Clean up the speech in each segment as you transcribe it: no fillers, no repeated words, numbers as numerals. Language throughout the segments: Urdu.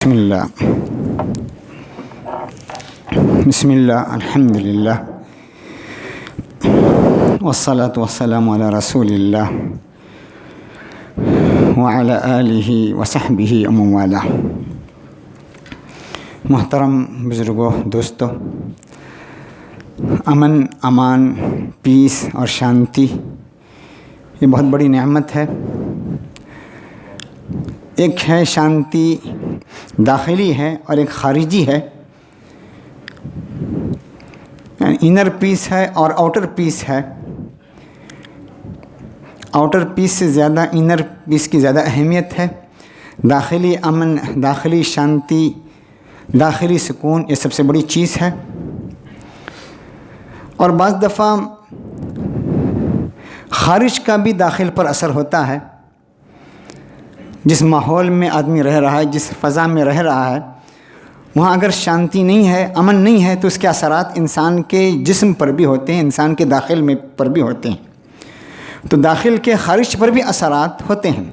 بسم اللہ الحمدللہ والصلاة والسلام علی رسول اللہ وعلی آلہ وصحبہ ومن والہ۔ محترم بزرگوں، دوستو، امن، امان، پیس اور شانتی یہ بہت بڑی نعمت ہے۔ ایک ہے شانتی داخلی ہے اور ایک خارجی ہے، یعنی انر پیس ہے اور آؤٹر پیس ہے۔ آؤٹر پیس سے زیادہ انر پیس کی زیادہ اہمیت ہے۔ داخلی امن، داخلی شانتی، داخلی سکون یہ سب سے بڑی چیز ہے۔ اور بعض دفعہ خارج کا بھی داخل پر اثر ہوتا ہے۔ جس ماحول میں آدمی رہ رہا ہے، جس فضا میں رہ رہا ہے، وہاں اگر شانتی نہیں ہے، امن نہیں ہے، تو اس کے اثرات انسان کے جسم پر بھی ہوتے ہیں، انسان کے داخل میں پر بھی ہوتے ہیں۔ تو داخل کے خارج پر بھی اثرات ہوتے ہیں۔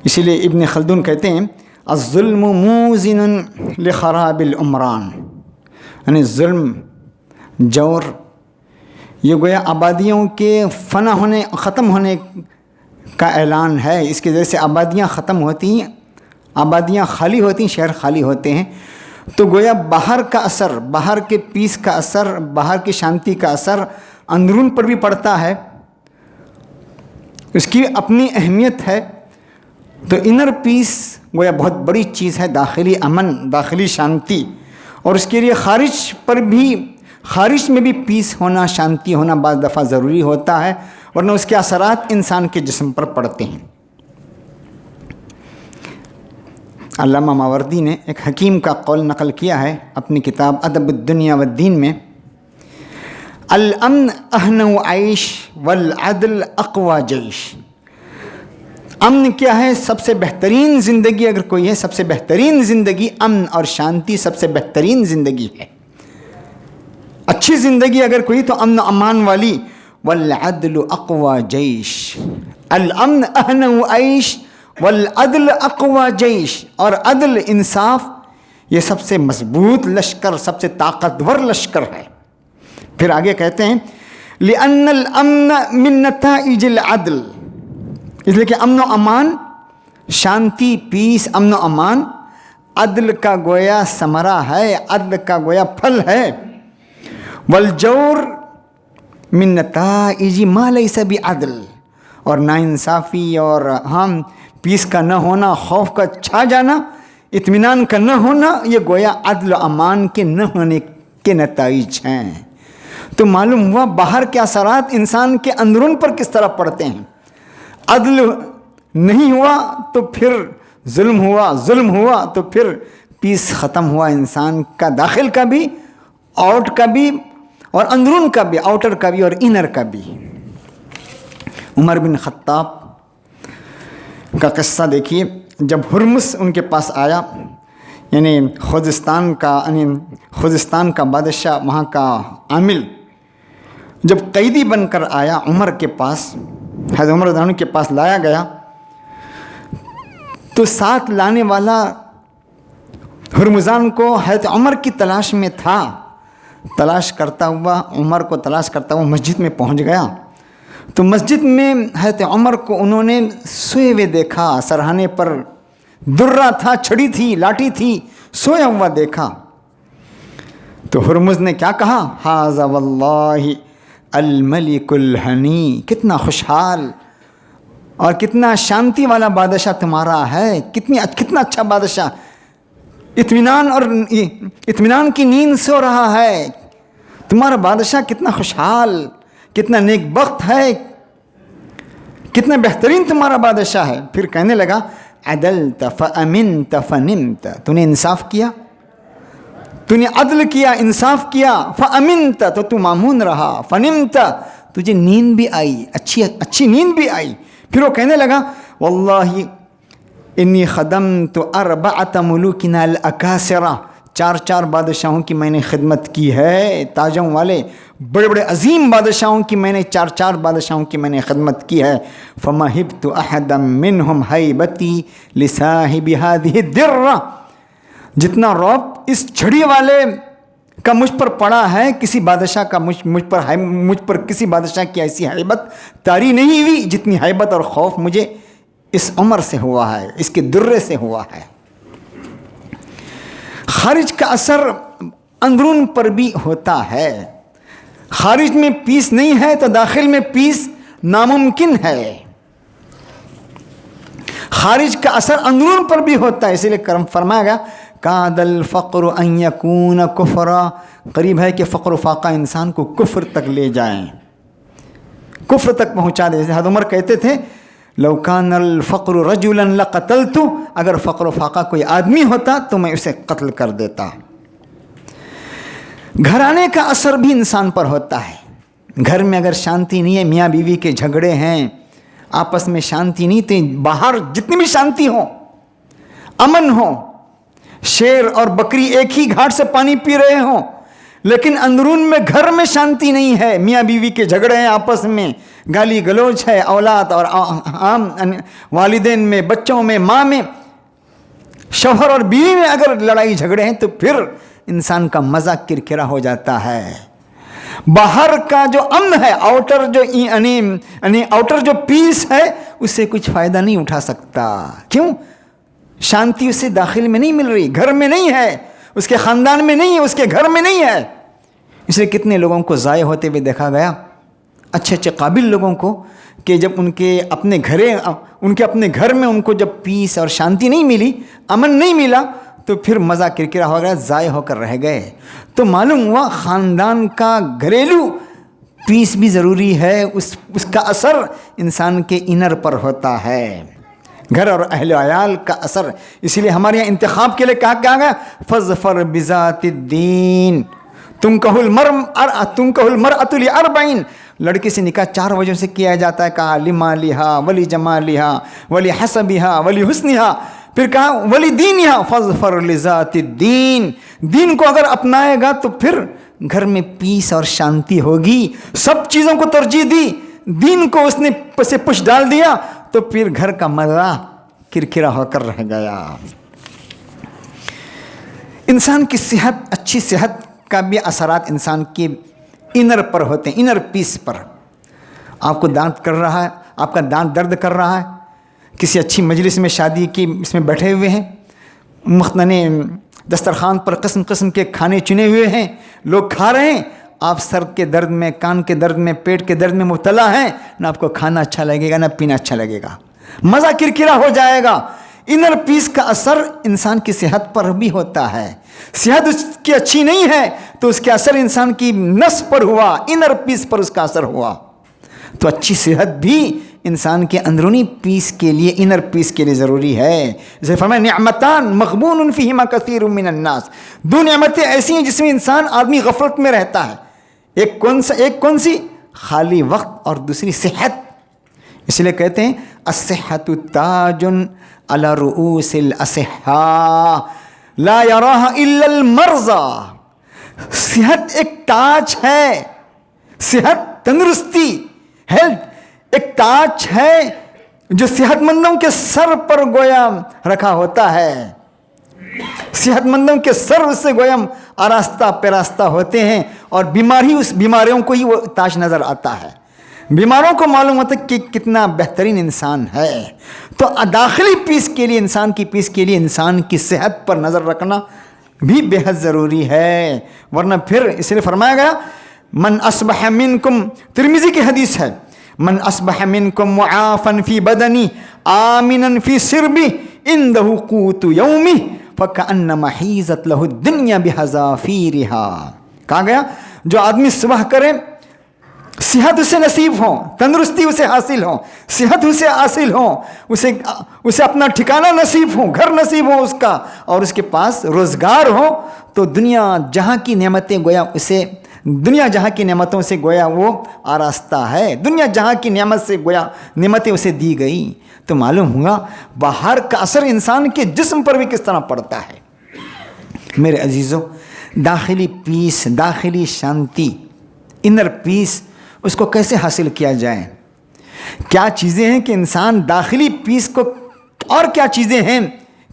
اسی لیے ابن خلدون کہتے ہیں الظلم موزن لخراب العمران، یعنی ظلم، جور یہ گویا آبادیوں کے فنا ہونے، ختم ہونے کا اعلان ہے۔ اس کی وجہ سے آبادیاں ختم ہوتی ہیں، آبادیاں خالی ہوتی ہیں، شہر خالی ہوتے ہیں۔ تو گویا باہر کا اثر، باہر کے پیس کا اثر، باہر کی شانتی کا اثر اندرون پر بھی پڑتا ہے، اس کی اپنی اہمیت ہے۔ تو انر پیس گویا بہت بڑی چیز ہے، داخلی امن، داخلی شانتی۔ اور اس کے لیے خارج میں بھی پیس ہونا، شانتی ہونا بعض دفعہ ضروری ہوتا ہے، ورنہ اس کے اثرات انسان کے جسم پر پڑتے ہیں۔ علامہ ماوردی نے ایک حکیم کا قول نقل کیا ہے اپنی کتاب ادب الدنیا والدین میں، الامن اہنو عیش والعدل اقوی جیش۔ امن کیا ہے؟ سب سے بہترین زندگی اگر کوئی ہے، سب سے بہترین زندگی امن اور شانتی سب سے بہترین زندگی ہے۔ اچھی زندگی اگر کوئی تو امن و امان والی۔ والعدل اقوی جیش، الامن اہنو عیش والعدل اقوی جیش۔ اور عدل، انصاف یہ سب سے مضبوط لشکر، سب سے طاقتور لشکر ہے۔ پھر آگے کہتے ہیں لأن الامن من نتائج العدل، اس لیے کہ امن و امان، شانتی، پیس، امن و امان عدل کا گویا ثمرہ ہے، عدل کا گویا پھل ہے۔ والجور من نتائج ما لیس بعدل، اور ناانصافی اور پیس کا نہ ہونا، خوف کا چھا جانا، اطمینان کا نہ ہونا، یہ گویا عدل و امان کے نہ ہونے کے نتائج ہیں۔ تو معلوم ہوا باہر کے اثرات انسان کے اندرون پر کس طرح پڑتے ہیں۔ عدل نہیں ہوا تو پھر ظلم ہوا، ظلم ہوا تو پھر پیس ختم ہوا، انسان کا داخل کا بھی، آؤٹ کا بھی، اور اندرون کا بھی، آؤٹر کا بھی اور انر کا بھی۔ عمر بن خطاب کا قصہ دیکھیے، جب ہرمز ان کے پاس آیا، یعنی خوزستان کا بادشاہ، وہاں کا عامل، جب قیدی بن کر آیا عمر کے پاس، حضرت عمر رضی اللہ عنہ کے پاس لایا گیا، تو ساتھ لانے والا ہرمزان کو حضرت عمر کی تلاش میں تھا۔ تلاش کرتا ہوا، عمر کو تلاش کرتا ہوا مسجد میں پہنچ گیا، تو مسجد میں حضرت عمر کو انہوں نے سوئے ہوئے دیکھا، سرہانے پر درہ تھا، چھڑی تھی، لاٹھی تھی، سویا ہوا دیکھا۔ تو ہرمز نے کیا کہا؟ ھذا واللہ الملک الحنی، کتنا خوشحال اور کتنا شانتی والا بادشاہ تمہارا ہے، کتنا اچھا بادشاہ، اطمینان کی نیند سو رہا ہے، تمہارا بادشاہ کتنا خوشحال، کتنا نیک بخت ہے، کتنا بہترین تمہارا بادشاہ ہے۔ پھر کہنے لگا عدلت فامنت فنمت، تو نے انصاف کیا، تو نے عدل کیا، انصاف کیا، فامنت تو تو مامون رہا، فنمت تجھے نیند بھی آئی، اچھی نیند بھی آئی۔ پھر وہ کہنے لگا واللہ انی خدمت اربعۃ ملوکنا الاکاسرہ، چار بادشاہوں کی میں نے خدمت کی ہے، تاجوں والے، بڑے بڑے عظیم بادشاہوں کی میں نے 4 بادشاہوں کی میں نے خدمت کی ہے. فَمَحِبْتُ أَحَدًا مِّنْهُمْ حَيْبَتِي لِصَاحِبِ هَذِهِ الدِّرَّةِ. جتنا رعب اس چھڑی والے کا مجھ پر پڑا ہے، کسی بادشاہ کا مجھ پر کسی بادشاہ کی ایسی حیبت طاری نہیں ہوئی جتنی حیبت اور خوف مجھے اس عمر سے ہوا ہے، اس کے درے سے ہوا ہے. خارج کا اثر اندرون پر بھی ہوتا ہے. خارج میں پیس نہیں ہے تو داخل میں پیس ناممکن ہے. خارج کا اثر اندرون پر بھی ہوتا ہے. اسی لیے کرم فرمایا گیا کاد الفقر ان یکون کفرا، قریب ہے کہ فقر و فاقہ انسان کو کفر تک لے جائیں، کفر تک پہنچا دے. جیسے حضرت عمر کہتے تھے لو کان الفقر رجلا لقتلت، اگر فقر و فاقہ کوئی آدمی ہوتا تو میں اسے قتل کر دیتا. گھرانے کا اثر بھی انسان پر ہوتا ہے. گھر میں اگر شانتی نہیں ہے، میاں بیوی کے جھگڑے ہیں، آپس میں شانتی نہیں، تو باہر جتنی بھی شانتی ہو، امن ہو، شیر اور بکری ایک ہی گھاٹ سے پانی پی رہے ہوں، لیکن اندرون میں گھر میں شانتی نہیں ہے، میاں بیوی کے جھگڑے ہیں، آپس میں گالی گلوچ ہے، اولاد اور عام والدین میں، بچوں میں، ماں میں، شوہر اور بیوی میں اگر لڑائی جھگڑے ہیں تو پھر انسان کا مزہ کرکرا ہو جاتا ہے. باہر کا جو امن ہے، آؤٹر جو پیس ہے، اس سے کچھ فائدہ نہیں اٹھا سکتا. کیوں؟ شانتی اسے داخل میں نہیں مل رہی، گھر میں نہیں ہے، اس کے خاندان میں نہیں ہے، اس کے گھر میں نہیں ہے. اس لیے کتنے لوگوں کو ضائع ہوتے ہوئے دیکھا گیا، اچھے اچھے قابل لوگوں کو، کہ جب ان کے اپنے گھر میں ان کو جب پیس اور شانتی نہیں ملی، امن نہیں ملا، تو پھر مزہ کرکرا ہو گیا، ضائع ہو کر رہ گئے. تو معلوم ہوا خاندان کا گھریلو پیس بھی ضروری ہے، اس کا اثر انسان کے انر پر ہوتا ہے، گھر اور اہل و عیال کا اثر. اسی لیے ہمارے یہاں انتخاب کے لیے کہا گیا فَظْفَرْ بِذَاتِ الدِّينِ تُنْكَحُ الْمَرْأَةُ لِأَرْبَعٍ. لڑکی سے نکاح 4 وجہ سے کیا جاتا ہے. کہا لِمَالِهَا وَلِجَمَالِهَا وَلِحَسَبِهَا وَلِحُسْنِهَا، پھر کہا وَلِدِينِهَا فَظْفَرْ لِذَاتِ الدِّينِ. دین کو اگر اپنائے گا تو پھر گھر میں پیس اور شانتی ہوگی. سب چیزوں کو ترجیح دی، دین کو اس نے پس پش ڈال دیا، تو پھر گھر کا مزہ کرکرا ہو کر رہ گیا. انسان کی صحت، اچھی صحت کا بھی اثرات انسان کے انر پر ہوتے ہیں، انر پیس پر. آپ کو دانت کر رہا ہے، آپ کا دانت درد کر رہا ہے، کسی اچھی مجلس میں، شادی کی اس میں بیٹھے ہوئے ہیں، مختلف دسترخوان پر قسم قسم کے کھانے چنے ہوئے ہیں، لوگ کھا رہے ہیں، آپ سر کے درد میں، کان کے درد میں، پیٹ کے درد میں مبتلا ہیں، نہ آپ کو کھانا اچھا لگے گا، نہ پینا اچھا لگے گا، مزہ کرکرا ہو جائے گا. انر پیس کا اثر انسان کی صحت پر بھی ہوتا ہے. صحت اس کی اچھی نہیں ہے تو اس کے اثر انسان کی نس پر ہوا، انر پیس پر اس کا اثر ہوا. تو اچھی صحت بھی انسان کے اندرونی پیس کے لیے، انر پیس کے لیے ضروری ہے. جیسے فرمایا نعمتان مغبون فیہما کثیر من الناس. 2 نعمتیں ایسی ہیں جس میں انسان آدمی غفلت میں رہتا ہے. ایک کون سی؟ خالی وقت، اور دوسری صحت. اس لیے کہتے ہیں الصحۃ تاج علی رؤوس الاصحاء لا یراها الا المرضى. صحت ایک تاج ہے، صحت، تندرستی، ہیلتھ ایک تاج ہے جو صحت مندوں کے سر پر گویا رکھا ہوتا ہے. صحت مندوں کے سر سے گویا آراستہ پیراستہ ہوتے ہیں، اور اس بیماریوں کو ہی وہ تاج نظر آتا ہے. بیماروں کو معلوم ہوتا ہے کہ کتنا بہترین انسان ہے. تو داخلی پیس کے لیے، انسان کی پیس کے لیے انسان کی صحت پر نظر رکھنا بھی بے حد ضروری ہے. ورنہ پھر اس لیے فرمایا گیا من اصبح منکم، ترمذی کی حدیث ہے، من اصبح منکم معافا فی بدنی آمنا فی سربی عنده قوت یومی فکأنما حیزت له الدنیا بحذافیرها. کہا گیا جو آدمی صبح کرے، صحت اسے نصیب ہو، تندرستی اسے حاصل ہو، صحت اسے حاصل ہو، اسے اپنا ٹھکانہ نصیب ہو، گھر نصیب ہو اس کا، اور اس کے پاس روزگار ہو، تو دنیا جہاں کی نعمتیں گویا اسے، دنیا جہاں کی نعمتوں سے گویا وہ آراستہ ہے، دنیا جہاں کی نعمت سے گویا نعمتیں اسے دی گئی. تو معلوم ہوا باہر کا اثر انسان کے جسم پر بھی کس طرح پڑتا ہے. میرے عزیزو، داخلی پیس، داخلی شانتی انر پیس اس کو کیسے حاصل کیا جائے؟ کیا چیزیں ہیں کہ انسان داخلی پیس کو، اور کیا چیزیں ہیں،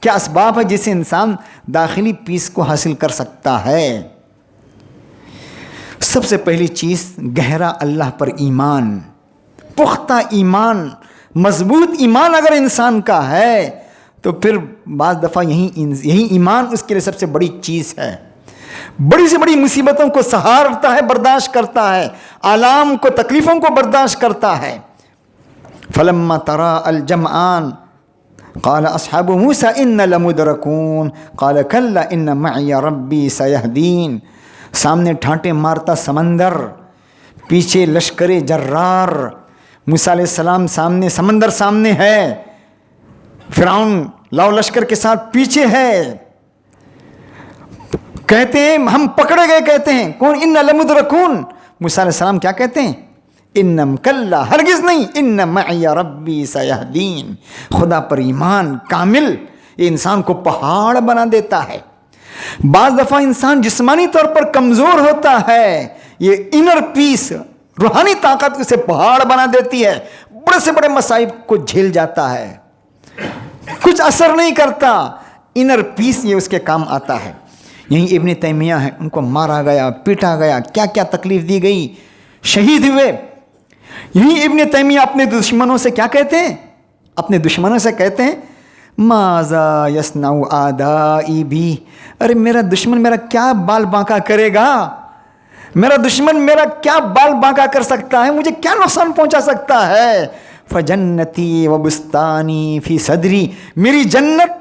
کیا اسباب ہے جس سے انسان داخلی پیس کو حاصل کر سکتا ہے؟ سب سے پہلی چیز گہرا اللہ پر ایمان، پختہ ایمان، مضبوط ایمان اگر انسان کا ہے تو پھر بعض دفعہ یہی ایمان اس کے لیے سب سے بڑی چیز ہے۔ بڑی سے بڑی مصیبتوں کو سہارتا ہے، برداشت کرتا ہے، آلام کو، تکلیفوں کو برداشت کرتا ہے۔ فلما ترا الجمعان قال اصحاب موسیٰ ان لمدرکون قال کلا ان معی ربی سیہدین۔ سامنے ٹھانٹے مارتا سمندر، پیچھے لشکر جرار، موسیٰ علیہ السلام سامنے، سمندر سامنے ہے، فرعون لاؤ لشکر کے ساتھ پیچھے ہے، کہتے ہیں ہم پکڑے گئے، کہتے ہیں کون؟ ان لمدرکون۔ موسیٰ علیہ السلام کیا کہتے ہیں؟ انم کلا، ہرگز نہیں، ان معی ربی سیہدین۔ خدا پر ایمان کامل یہ انسان کو پہاڑ بنا دیتا ہے۔ بعض دفعہ انسان جسمانی طور پر کمزور ہوتا ہے، یہ انر پیس، روحانی طاقت اسے پہاڑ بنا دیتی ہے، بڑے سے بڑے مصائب کو جھیل جاتا ہے، کچھ اثر نہیں کرتا۔ انر پیس یہ اس کے کام آتا ہے۔ یہیں ابن تیمیہ ہے، ان کو مارا گیا، پیٹا گیا، کیا کیا تکلیف دی گئی، شہید ہوئے۔ یہیں ابن تیمیہ اپنے دشمنوں سے کیا کہتے ہیں؟ اپنے دشمنوں سے کہتے ہیں ماذا یصنع اعدائی بی، ارے میرا دشمن میرا کیا بال باnkا کرے گا، میرا دشمن میرا کیا بال باnkا کر سکتا ہے، مجھے کیا نقصان پہنچا سکتا ہے۔ فجنتی و بستانی فی صدری، میری جنت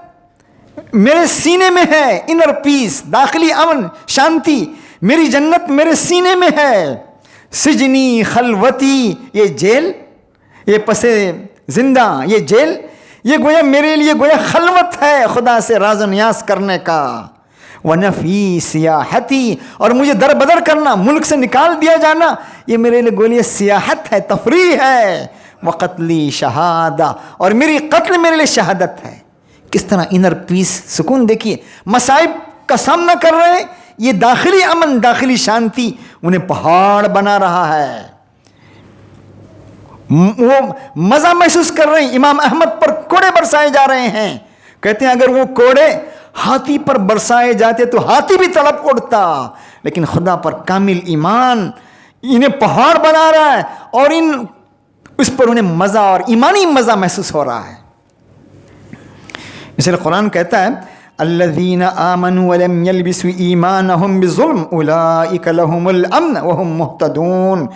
میرے سینے میں ہے، انر پیس، داخلی امن، شانتی، میری جنت میرے سینے میں ہے۔ سجنی خلوتی، یہ جیل، یہ پس زندہ، یہ جیل، یہ گویا میرے لیے گویا خلوت ہے، خدا سے راز و نیاز کرنے کا۔ ونفی سیاحتی، اور مجھے در بدر کرنا، ملک سے نکال دیا جانا، یہ میرے لیے گویا سیاحت ہے، تفریح ہے۔ وقتلی شہادہ، اور میری قتل میرے لیے شہادت ہے۔ کس طرح انر پیس، سکون دیکھیے، مصائب کا سامنا کر رہے ہیں، یہ داخلی امن، داخلی شانتی انہیں پہاڑ بنا رہا ہے، وہ مزہ محسوس کر رہے ہیں۔ امام احمد پر کوڑے برسائے جا رہے ہیں، کہتے ہیں اگر وہ کوڑے ہاتھی پر برسائے جاتے تو ہاتھی بھی تڑپ اڑتا، لیکن خدا پر کامل ایمان انہیں پہاڑ بنا رہا ہے، اور اس پر انہیں مزہ اور ایمانی مزہ محسوس ہو رہا ہے۔ اس لیے قرآن کہتا ہے الذین آمنوا ولم یلبسوا ایمانہم بظلم اولئک لہم الامن وہم مہتدون۔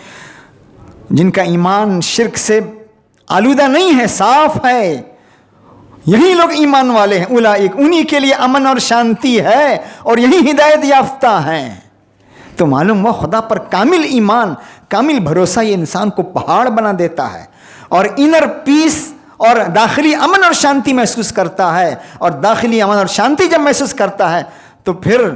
جن کا ایمان شرک سے آلودہ نہیں ہے، صاف ہے، یہی لوگ ایمان والے ہیں۔ اولئک، انہی کے لیے امن اور شانتی ہے، اور یہی ہدایت یافتہ ہیں۔ تو معلوم ہوا خدا پر کامل ایمان، کامل بھروسہ یہ انسان کو پہاڑ بنا دیتا ہے، اور انر پیس اور داخلی امن اور شانتی محسوس کرتا ہے، اور داخلی امن اور شانتی جب محسوس کرتا ہے تو پھر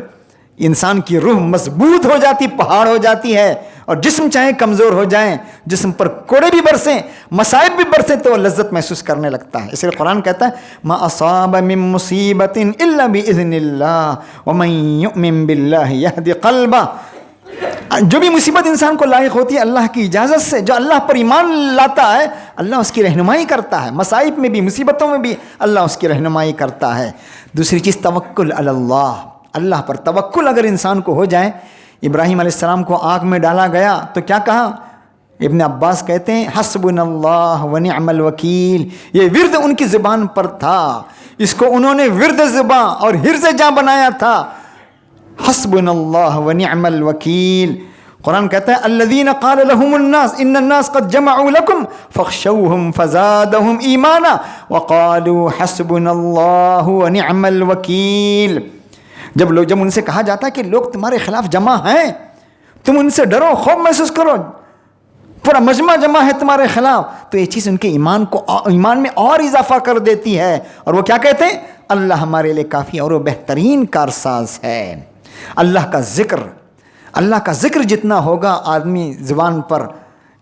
انسان کی روح مضبوط ہو جاتی، پہاڑ ہو جاتی ہے، اور جسم چاہے کمزور ہو جائیں، جسم پر کوڑے بھی برسیں، مصائب بھی برسیں، تو وہ لذت محسوس کرنے لگتا ہے۔ اس لیے قرآن کہتا ہے ما اصاب من مصیبت الا باذن اللہ ومن یؤمن باللہ یہد قلبہ۔ جو بھی مصیبت انسان کو لاحق ہوتی ہے اللہ کی اجازت سے، جو اللہ پر ایمان لاتا ہے اللہ اس کی رہنمائی کرتا ہے، مصائب میں بھی مصیبتوں میں بھی اللہ اس کی رہنمائی کرتا ہے۔ دوسری چیز توکل علی اللہ، اللہ پر توکل اگر انسان کو ہو جائے۔ ابراہیم علیہ السلام کو آگ میں ڈالا گیا تو کیا کہا؟ ابن عباس کہتے ہیں حسبنا اللہ ونعم الوکیل، یہ ورد ان کی زبان پر تھا، اس کو انہوں نے ورد زبان اور حرز جاں بنایا تھا۔ حسبنا اللہ ونعم الوکیل۔ قرآن کہتا ہے الذین قال لهم الناس ان الناس قد جمعوا لكم فاخشوهم فزادهم ایمانا وقالوا حسبنا اللہ ونعم الوکیل۔ جب ان سے کہا جاتا ہے کہ لوگ تمہارے خلاف جمع ہیں، تم ان سے ڈرو، خوف محسوس کرو، پورا مجمع جمع ہے تمہارے خلاف، تو یہ چیز ان کے ایمان میں اور اضافہ کر دیتی ہے، اور وہ کیا کہتے ہیں؟ اللہ ہمارے لیے کافی اور وہ بہترین کارساز ہے۔ اللہ کا ذکر جتنا ہوگا آدمی زبان پر،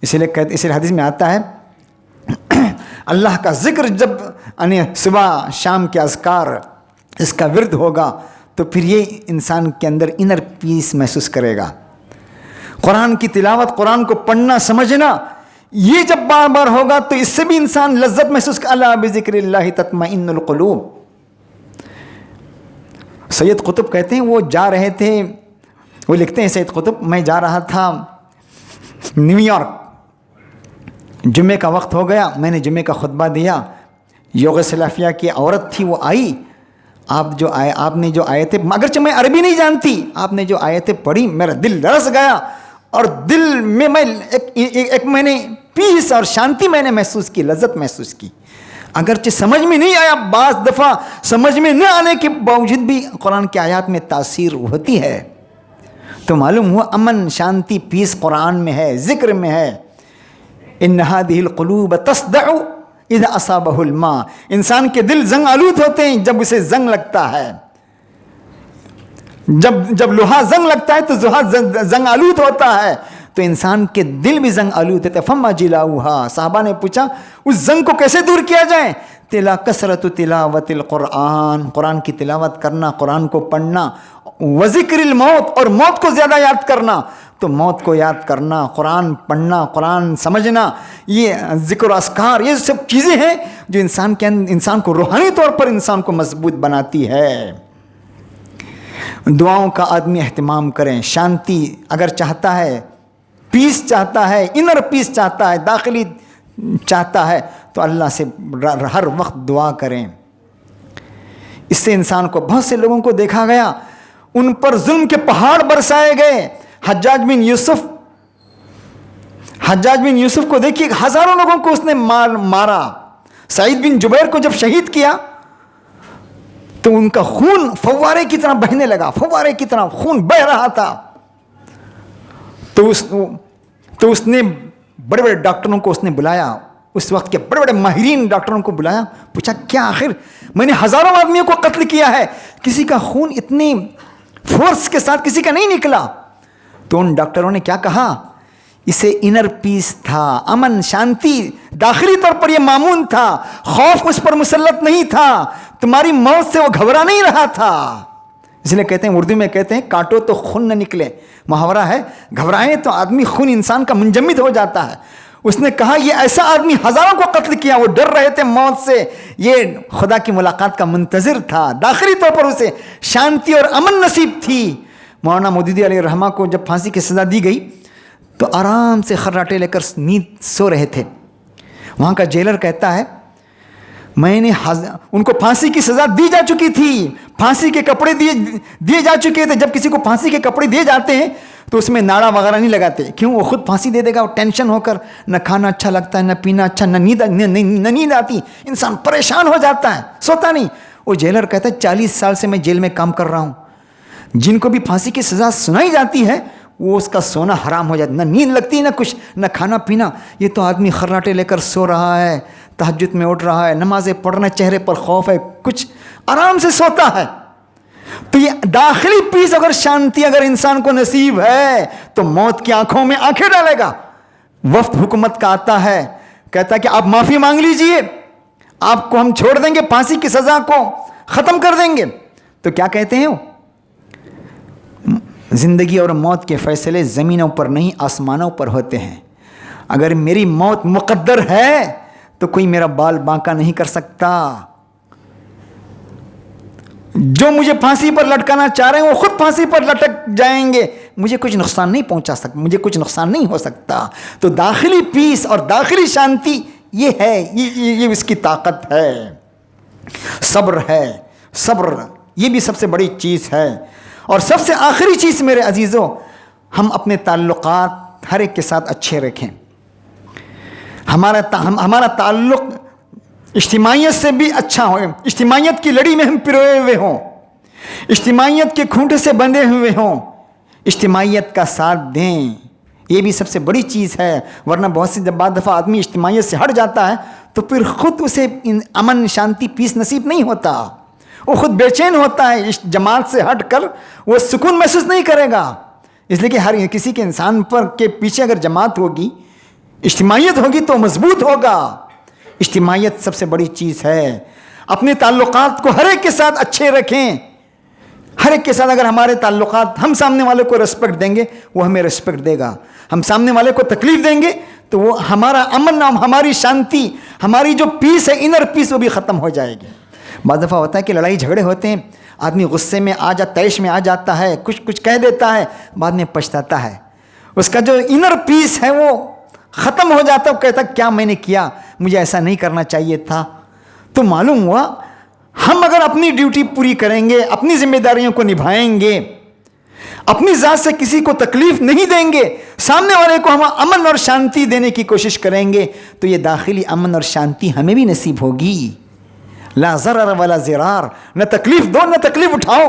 اس لیے حدیث میں آتا ہے اللہ کا ذکر جب صبح شام کے اذکار اس کا ورد ہوگا تو پھر یہ انسان کے اندر انر پیس محسوس کرے گا۔ قرآن کی تلاوت، قرآن کو پڑھنا سمجھنا، یہ جب بار بار ہوگا تو اس سے بھی انسان لذت محسوس کر. الا بذکر اللہ تطمئن القلوب. سید قطب کہتے ہیں وہ جا رہے تھے، وہ لکھتے ہیں سید قطب، میں جا رہا تھا نیو یارک، جمعے کا وقت ہو گیا، میں نے جمعے کا خطبہ دیا، یوگ سلافیہ کی عورت تھی وہ آئی، آپ نے جو آیتیں، اگرچہ میں عربی نہیں جانتی، آپ نے جو آیتیں پڑھی میرا دل لرز گیا، اور دل میں میں نے پیس اور شانتی میں نے محسوس کی، لذت محسوس کی. اگرچہ سمجھ میں نہیں آیا، بعض دفعہ سمجھ میں نہ آنے کے باوجود بھی قرآن کی آیات میں تاثیر ہوتی ہے. تو معلوم ہوا امن، شانتی، پیس قرآن میں ہے، ذکر میں ہے. ان هذه القلوب تصدع اذا اصابه الماء. انسان کے دل زنگ آلود ہوتے ہیں جب اسے زنگ لگتا ہے. جب لوہا زنگ لگتا ہے تو لوہا زنگ آلود ہوتا ہے، تو انسان کے دل بھی زنگ آلود ہوتے. فما جلاؤها. صحابہ نے پوچھا اس زنگ کو کیسے دور کیا جائے؟ کثرت تلاوت القرآن. قرآن کی تلاوت کرنا، قرآن کو پڑھنا، وذکر الموت، اور موت کو زیادہ یاد کرنا. تو موت کو یاد کرنا، قرآن پڑھنا، قرآن سمجھنا، یہ ذکر و اذکار، یہ سب چیزیں ہیں جو انسان کو روحانی طور پر انسان کو مضبوط بناتی ہے. دعاؤں کا آدمی اہتمام کریں. شانتی اگر چاہتا ہے، پیس چاہتا ہے، انر پیس چاہتا ہے، داخلی چاہتا ہے، تو اللہ سے ہر وقت دعا کریں. اس سے انسان کو، بہت سے لوگوں کو دیکھا گیا ان پر ظلم کے پہاڑ برسائے گئے. حجاج بن یوسف کو دیکھیے، ہزاروں لوگوں کو اس نے مارا. سعید بن جبیر کو جب شہید کیا تو ان کا خون فوارے کی طرح بہنے لگا، فوارے کی طرح خون بہ رہا تھا. تو اس نے بڑے بڑے ڈاکٹروں کو اس نے بلایا، اس وقت کے بڑے بڑے ماہرین ڈاکٹروں کو بلایا، پوچھا کیا آخر میں نے ہزاروں آدمیوں کو قتل کیا ہے، کسی کا خون اتنی فورس کے ساتھ کسی کا نہیں نکلا؟ تو ان ڈاکٹروں نے کیا کہا؟ اسے انر پیس تھا، امن، شانتی، داخلی طور پر یہ معمون تھا، خوف اس پر مسلط نہیں تھا، تمہاری موت سے وہ گھبرا نہیں رہا تھا. اس لیے کہتے ہیں، اردو میں کہتے ہیں کاٹو تو خون نہ نکلے. محاورہ ہے، گھبرائے تو آدمی، خون انسان کا منجمد ہو جاتا ہے. اس نے کہا یہ ایسا آدمی ہزاروں کو قتل کیا، وہ ڈر رہے تھے موت سے، یہ خدا کی ملاقات کا منتظر تھا، داخلی طور پر اسے شانتی اور امن نصیب تھی. مولانا مودودی علیہ الرحمہ کو جب پھانسی کی سزا دی گئی تو آرام سے خراٹے لے کر نیند سو رہے تھے. وہاں کا جیلر کہتا ہے میں نے ان کو پھانسی کی سزا دی جا چکی تھی، پھانسی کے کپڑے دیے جا چکے تھے. جب کسی کو پھانسی کے کپڑے دیے جاتے ہیں تو اس میں ناڑا وغیرہ نہیں لگاتے. کیوں؟ وہ خود پھانسی دے دے گا، وہ ٹینشن ہو کر، نہ کھانا اچھا لگتا ہے، نہ پینا اچھا، نہ نیند آتی، انسان پریشان ہو جاتا ہے، سوتا نہیں. وہ جیلر کہتا ہے 40 سال سے میں جیل میں کام کر رہا ہوں، جن کو بھی پھانسی کی سزا سنائی جاتی ہے وہ اس کا سونا حرام ہو جاتا، نہ نیند لگتی، نہ کچھ، نہ کھانا پینا. یہ تو آدمی خراٹے لے کر سو رہا ہے، تہجد میں اٹھ رہا ہے، نمازیں پڑھ رہا ہے، چہرے پر خوف ہے، کچھ آرام سے سوتا ہے. تو یہ داخلی پیس اگر شانتی اگر انسان کو نصیب ہے تو موت کی آنکھوں میں آنکھیں ڈالے گا. وفد حکومت کا آتا ہے، کہتا ہے کہ آپ معافی مانگ لیجئے، آپ کو ہم چھوڑ دیں گے، پھانسی کی سزا کو ختم کر دیں گے. تو کیا کہتے ہیں وہ؟ زندگی اور موت کے فیصلے زمینوں پر نہیں آسمانوں پر ہوتے ہیں. اگر میری موت مقدر ہے تو کوئی میرا بال باںکا نہیں کر سکتا. جو مجھے پھانسی پر لٹکانا چاہ رہے ہیں وہ خود پھانسی پر لٹک جائیں گے، مجھے کچھ نقصان نہیں پہنچا سکتا، مجھے کچھ نقصان نہیں ہو سکتا. تو داخلی پیس اور داخلی شانتی یہ ہے، یہ اس کی طاقت ہے. صبر ہے، صبر یہ بھی سب سے بڑی چیز ہے. اور سب سے آخری چیز میرے عزیزوں، ہم اپنے تعلقات ہر ایک کے ساتھ اچھے رکھیں. ہمارا تعلق اجتماعیت سے بھی اچھا ہو، اجتماعیت کی لڑی میں ہم پروئے ہوئے ہوں، اجتماعیت کے کھونٹے سے بندھے ہوئے ہوں، اجتماعیت کا ساتھ دیں. یہ بھی سب سے بڑی چیز ہے. ورنہ بہت سی بعض دفعہ آدمی اجتماعیت سے ہٹ جاتا ہے تو پھر خود اسے امن، شانتی، پیس نصیب نہیں ہوتا، وہ خود بے چین ہوتا ہے. اس جماعت سے ہٹ کر وہ سکون محسوس نہیں کرے گا. اس لیے کہ ہر کسی کے انسان پر کے پیچھے اگر جماعت ہوگی، اجتماعیت ہوگی تو مضبوط ہوگا. اجتماعیت سب سے بڑی چیز ہے. اپنے تعلقات کو ہر ایک کے ساتھ اچھے رکھیں، ہر ایک کے ساتھ اگر ہمارے تعلقات، ہم سامنے والے کو رسپیکٹ دیں گے وہ ہمیں رسپیکٹ دے گا، ہم سامنے والے کو تکلیف دیں گے تو وہ ہمارا امن، ہماری شانتی، ہماری جو پیس ہے، انر پیس، وہ بھی ختم ہو جائے گی۔ بعض دفعہ ہوتا ہے کہ لڑائی جھگڑے ہوتے ہیں، آدمی غصے میں تیش میں آ جاتا ہے، کچھ کہہ دیتا ہے، بعد میں پچھتاتا ہے، اس کا جو انر پیس ہے وہ ختم ہو جاتا ہے، وہ کہتا کیا میں نے کیا، مجھے ایسا نہیں کرنا چاہیے تھا۔ تو معلوم ہوا ہم اگر اپنی ڈیوٹی پوری کریں گے، اپنی ذمہ داریوں کو نبھائیں گے، اپنی ذات سے کسی کو تکلیف نہیں دیں گے، سامنے والے کو ہم امن اور شانتی دینے کی کوشش کریں گے، تو یہ داخلی امن اور شانتی ہمیں بھی نصیب ہوگی۔ لا ضرر ولا ضرار، نہ تکلیف دو نہ تکلیف اٹھاؤ۔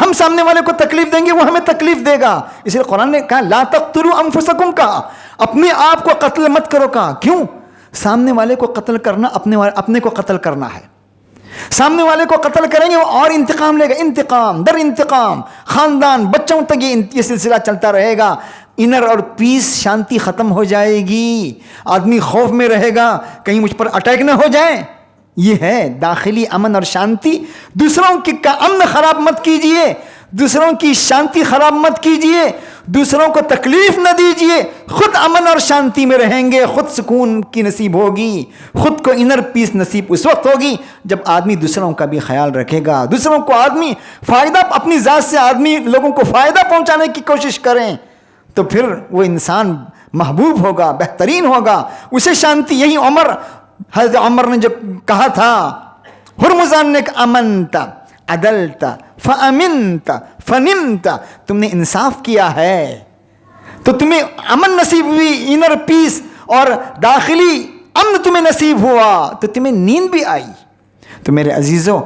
ہم سامنے والے کو تکلیف دیں گے وہ ہمیں تکلیف دے گا، اس لیے قرآن نے کہا لا تقتلوا انفسکم، کہا اپنے آپ کو قتل مت کرو۔ کہا کیوں؟ سامنے والے کو قتل کرنا اپنے کو قتل کرنا ہے۔ سامنے والے کو قتل کریں گے وہ اور انتقام لے گا، انتقام در انتقام، خاندان بچوں تک یہ سلسلہ چلتا رہے گا۔ انر اور پیس، شانتی ختم ہو جائے گی، آدمی خوف میں رہے گا کہیں مجھ پر اٹیک نہ ہو جائے۔ یہ ہے داخلی امن اور شانتی۔ دوسروں کا امن خراب مت کیجئے، دوسروں کی شانتی خراب مت کیجئے، دوسروں کو تکلیف نہ دیجئے، خود امن اور شانتی میں رہیں گے، خود سکون کی نصیب ہوگی، خود کو انر پیس نصیب اس وقت ہوگی جب آدمی دوسروں کا بھی خیال رکھے گا، دوسروں کو آدمی فائدہ، اپنی ذات سے آدمی لوگوں کو فائدہ پہنچانے کی کوشش کریں، تو پھر وہ انسان محبوب ہوگا، بہترین ہوگا، اسے شانتی۔ یہی حضرت عمر نے جو کہا تھا ہرمزان نے امنت عدلت فامنت فنمت، تم نے انصاف کیا ہے تو تمہیں امن نصیب ہوئی، انر پیس اور داخلی امن تمہیں نصیب ہوا تو تمہیں نیند بھی آئی۔ تو میرے عزیزوں،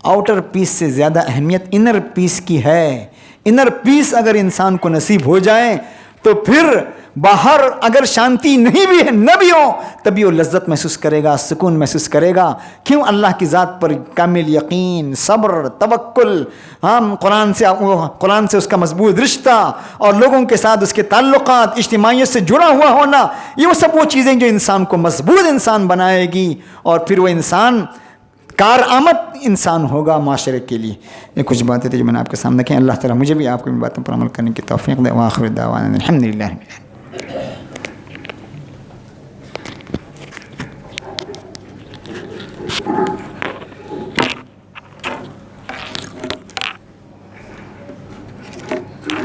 آؤٹر پیس سے زیادہ اہمیت انر پیس کی ہے۔ انر پیس اگر انسان کو نصیب ہو جائے تو پھر باہر اگر شانتی نہیں بھی ہے، نہ بھی ہو، تبھی وہ لذت محسوس کرے گا، سکون محسوس کرے گا۔ کیوں؟ اللہ کی ذات پر کامل یقین، صبر، توکل، قرآن سے اس کا مضبوط رشتہ اور لوگوں کے ساتھ اس کے تعلقات، اجتماعیت سے جڑا ہوا ہونا، یہ وہ سب وہ چیزیں جو انسان کو مضبوط انسان بنائے گی، اور پھر وہ انسان کارآمد انسان ہوگا معاشرے کے لیے۔ یہ کچھ باتیں تھیں جو میں نے آپ کے سامنے کہیں۔ اللہ تعالیٰ مجھے بھی آپ کو ان باتوں پر عمل کرنے کی توفیق دے۔ وآخر دعوانا الحمد للہ۔